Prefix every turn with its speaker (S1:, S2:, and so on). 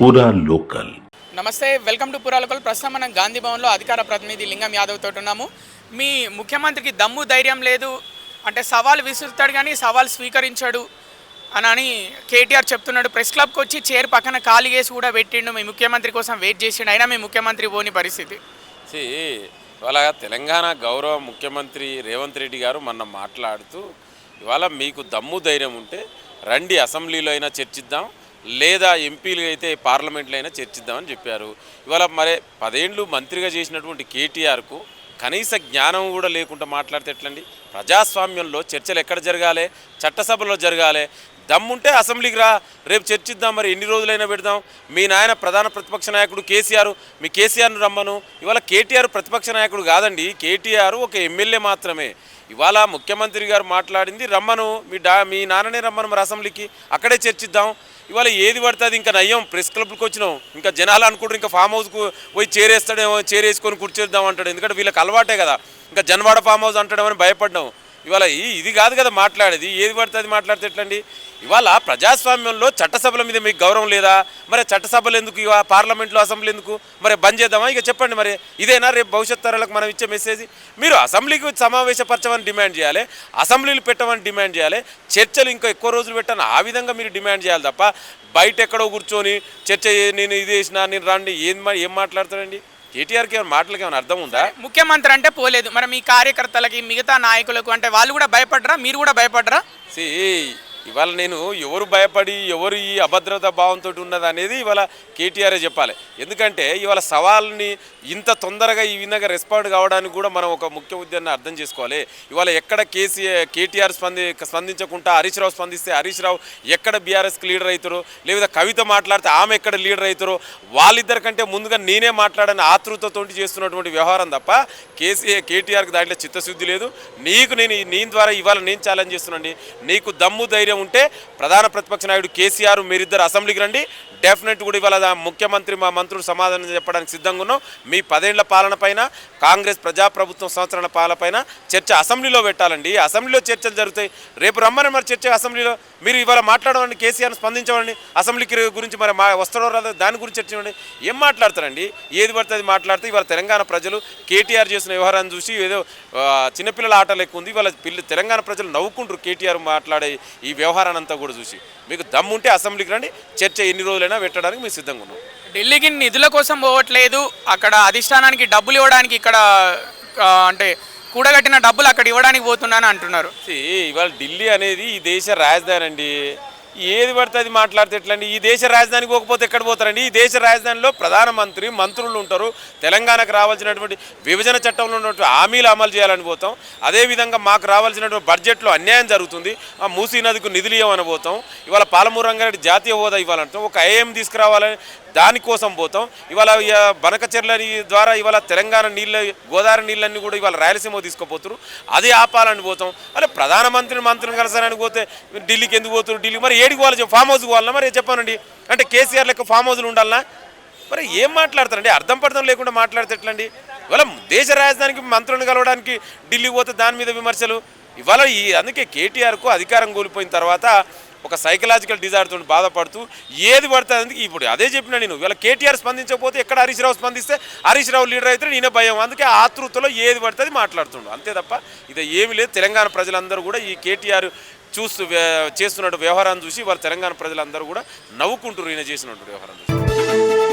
S1: పూరా లోకల్.
S2: నమస్తే, welcome to పురాలకల్. ప్రస్తుతం మనం గాంధీ భవన్లో అధికార ప్రతినిధి లింగం యాదవ్ తోటి ఉన్నాము. మీ ముఖ్యమంత్రికి దమ్ము ధైర్యం లేదు అంటే సవాల్ విసురుతాడు కానీ సవాల్ స్వీకరించాడు అని కేటీఆర్ చెప్తున్నాడు. ప్రెస్ క్లబ్కి వచ్చి చైర్ పక్కన ఖాళీ చేసి కూడా పెట్టిండు. మీ ముఖ్యమంత్రి కోసం వెయిట్ చేసిండు, అయినా మీ ముఖ్యమంత్రి పోని పరిస్థితి.
S3: ఇవాళ తెలంగాణ గౌరవ ముఖ్యమంత్రి రేవంత్ రెడ్డి గారు మొన్న మాట్లాడుతూ ఇవాళ మీకు దమ్ము ధైర్యం ఉంటే రండి, అసెంబ్లీలో అయినా చర్చిద్దాం, లేదా ఎంపీలు అయితే పార్లమెంట్లో అయినా చర్చిద్దామని చెప్పారు. ఇవాళ మరి 10 ఏళ్ళు మంత్రిగా చేసినటువంటి కేటీఆర్కు కనీస జ్ఞానం కూడా లేకుండా మాట్లాడితే ఎట్లండి? ప్రజాస్వామ్యంలో చర్చలు ఎక్కడ జరగాలి? చట్టసభలో జరగాలి. దమ్ముంటే అసెంబ్లీకి రా, రేపు చర్చిద్దాం, మరి ఎన్ని రోజులైనా పెడదాం. మీ నాయన ప్రధాన ప్రతిపక్ష నాయకుడు కేసీఆర్, మీ కేసీఆర్ను రమ్మను. ఇవాళ కేటీఆర్ ప్రతిపక్ష నాయకుడు కాదండి, కేటీఆర్ ఒక ఎమ్మెల్యే మాత్రమే. ఇవాళ ముఖ్యమంత్రి గారు మాట్లాడింది రమ్మను, మీ నాన్ననే రమ్మను, మరి అసెంబ్లీకి అక్కడే చర్చిద్దాం. ఇవాళ ఏది పడుతుంది? ఇంకా నయ్యం ప్రెస్ క్లబ్కి వచ్చినాం, ఇంకా జనాలు అనుకుంటారు ఇంకా ఫామ్ హౌస్కు పోయి చేరేస్తాడేమో, చేరేసుకొని కూర్చేద్దాం అంటాడు. ఎందుకంటే వీళ్ళకి అలవాటే కదా, ఇంకా జన్వాడ ఫామ్ హౌస్ అంటాడేమని భయపడ్డాం. ఇవాళ ఇది కాదు కదా మాట్లాడేది, ఏది పడుతుంది మాట్లాడితే ఎట్లండి? ఇవాళ ప్రజాస్వామ్యంలో చట్టసభల మీద మీకు గౌరవం లేదా? మరి చట్టసభలు ఎందుకు, ఇక పార్లమెంట్లో అసెంబ్లీ ఎందుకు? మరి బంద్ చేద్దామా? ఇక చెప్పండి, మరి ఇదేనా రేపు భవిష్యత్ తరాలకు మనం ఇచ్చే మెసేజ్? మీరు అసెంబ్లీకి సమావేశపరచమని డిమాండ్ చేయాలి, అసెంబ్లీలు పెట్టమని డిమాండ్ చేయాలి, చర్చలు ఇంకా ఎక్కువ రోజులు పెట్టని ఆ విధంగా మీరు డిమాండ్ చేయాలి తప్ప బయట ఎక్కడో కూర్చొని చర్చ నేను ఇది చేసినా నేను రండి ఏం మాట్లాడతారండి? కేటీఆర్కి ఏమైనా మాటలకి ఏమైనా అర్థం ఉందా?
S2: ముఖ్యమంత్రి అంటే పోలేదు, మరి మీ కార్యకర్తలకి మిగతా నాయకులకు అంటే వాళ్ళు కూడా భయపడరా? మీరు కూడా భయపడరా?
S3: ఇవాళ నేను ఎవరు భయపడి ఎవరు ఈ అభద్రతా భావంతో ఉన్నది అనేది ఇవాళ కేటీఆరే చెప్పాలి. ఎందుకంటే ఇవాళ సవాల్ని ఇంత తొందరగా ఈ విధంగా రెస్పాండ్ కావడానికి కూడా మనం ఒక ముఖ్య ఉద్దేశాన్ని అర్థం చేసుకోవాలి. ఇవాళ ఎక్కడ కేటీఆర్ స్పందించకుండా హరీష్ రావు స్పందిస్తే హరీష్ రావు ఎక్కడ బీఆర్ఎస్కి లీడర్ అవుతారో, లేదా కవిత మాట్లాడితే ఆమె ఎక్కడ లీడర్ అవుతారో, వాళ్ళిద్దరికంటే ముందుగా నేనే మాట్లాడని ఆతృతతో చేస్తున్నటువంటి వ్యవహారం తప్ప కేటీఆర్కి దాంట్లో చిత్తశుద్ధి లేదు. నేను ద్వారా ఇవాళ నేను ఛాలెంజ్ చేస్తున్నాండి, నీకు దమ్ము ధైర్యం ఉంటే ప్రధాన ప్రతిపక్ష నాయకుడు కేసీఆర్ మీరిద్దరు అసెంబ్లీకి రండి. డెఫినెట్ కూడా ఇవాళ ముఖ్యమంత్రి మా మంత్రులు సమాధానం చెప్పడానికి సిద్ధంగా ఉన్నాం. మీ 10 ఏళ్ల పాలన పైన, కాంగ్రెస్ ప్రజాప్రభుత్వం సంవత్సరాల పాలన పైన చర్చ అసెంబ్లీలో పెట్టాలండి. అసెంబ్లీలో చర్చలు జరుగుతాయి. రేపు రమ్మని మరి చర్చ అసెంబ్లీలో మీరు ఇవాళ మాట్లాడమండి, కేసీఆర్ని స్పందించమండి, అసెంబ్లీకి గురించి మరి వస్తారో రాదో దాని గురించి చర్చించండి. ఏం మాట్లాడతారండి? ఏది పడితే అది మాట్లాడితే ఇవాళ తెలంగాణ ప్రజలు కేటీఆర్ చేసిన వ్యవహారాన్ని చూసి ఏదో చిన్నపిల్లల ఆటలు ఎక్కువ ఉంది. ఇవాళ తెలంగాణ ప్రజలు నవ్వుకుంటారు కేటీఆర్ మాట్లాడే ఈ వ్యవహారాన్ని అంతా కూడా చూసి. మీకు దమ్ముంటే అసెంబ్లీకి రండి, చర్చ ఎన్ని రోజులైనా పెట్టడానికి మేము సిద్ధంగా ఉన్నాం.
S2: ఢిల్లీకి నిధుల కోసం పోవట్లేదు, అక్కడ అధిష్టానానికి డబ్బులు ఇవ్వడానికి ఇక్కడ అంటే కూడగట్టిన డబ్బులు అక్కడ ఇవ్వడానికి పోతున్నాను అంటున్నారు.
S3: ఇవాళ ఢిల్లీ అనేది ఈ దేశ రాజధాని అండి. ఏది పడితే అది మాట్లాడితే ఎట్లండి? ఈ దేశ రాజధానికి పోకపోతే ఎక్కడ పోతారండి? ఈ దేశ రాజధానిలో ప్రధానమంత్రి, మంత్రులు ఉంటారు. తెలంగాణకు రావాల్సినటువంటి విభజన చట్టంలో ఉన్నటువంటి హామీలు అమలు చేయాలని పోతాం. అదేవిధంగా మాకు రావాల్సినటువంటి బడ్జెట్లో అన్యాయం జరుగుతుంది, ఆ మూసీ నదికి నిధులు ఇవ్వమని పోతాం. ఇవాళ పాలమూరు రంగారెడ్డి జాతీయ హోదా ఇవ్వాలంటాం, ఒక ఐఏఎం తీసుకురావాలని దానికోసం పోతాం. ఇవాళ బనకచెర్ల ద్వారా ఇవాళ తెలంగాణ నీళ్ళ, గోదావరి నీళ్ళన్నీ కూడా ఇవాళ రాయలసీమ తీసుకుపోతారు, అది ఆపాలని పోతాం. అరే ప్రధానమంత్రిని మంత్రిని కలిసానికి పోతే ఢిల్లీకి ఎందుకు పోతారు? ఢిల్లీ మరి ఏడికి పోవాలి? ఫామ్ హౌస్కి పోవాలన్నా? మరి చెప్పానండి, అంటే కేసీఆర్ లెక్క ఫామ్ హౌస్లు ఉండాలన్నా? మరి ఏం మాట్లాడతారండి? అర్థం పర్థం లేకుండా మాట్లాడితే ఎట్లండి? ఇవాళ దేశ రాజధానికి మంత్రులను కలవడానికి ఢిల్లీకి పోతే దాని మీద విమర్శలు. ఇవాళ అందుకే కేటీఆర్కు అధికారం కోల్పోయిన తర్వాత ఒక సైకలాజికల్ డిజార్తో బాధపడుతూ ఏది పడుతుంది. ఇప్పుడు అదే చెప్పినా నేను, ఇవాళ కేటీఆర్ స్పందించకపోతే ఎక్కడ హరీష్ రావు స్పందిస్తే హరీష్ రావు లీడర్ అయితే నేనే భయం. అందుకే ఆతృతలో ఏది పడుతుంది మాట్లాడుతుండు, అంతే తప్ప ఇది ఏమీ లేదు. తెలంగాణ ప్రజలందరూ కూడా ఈ కేటీఆర్ చేస్తున్నట్టు వ్యవహారాన్ని చూసి వాళ్ళ తెలంగాణ ప్రజలందరూ కూడా నవ్వుకుంటారు ఈయన చేసినట్టు వ్యవహారం చూసి.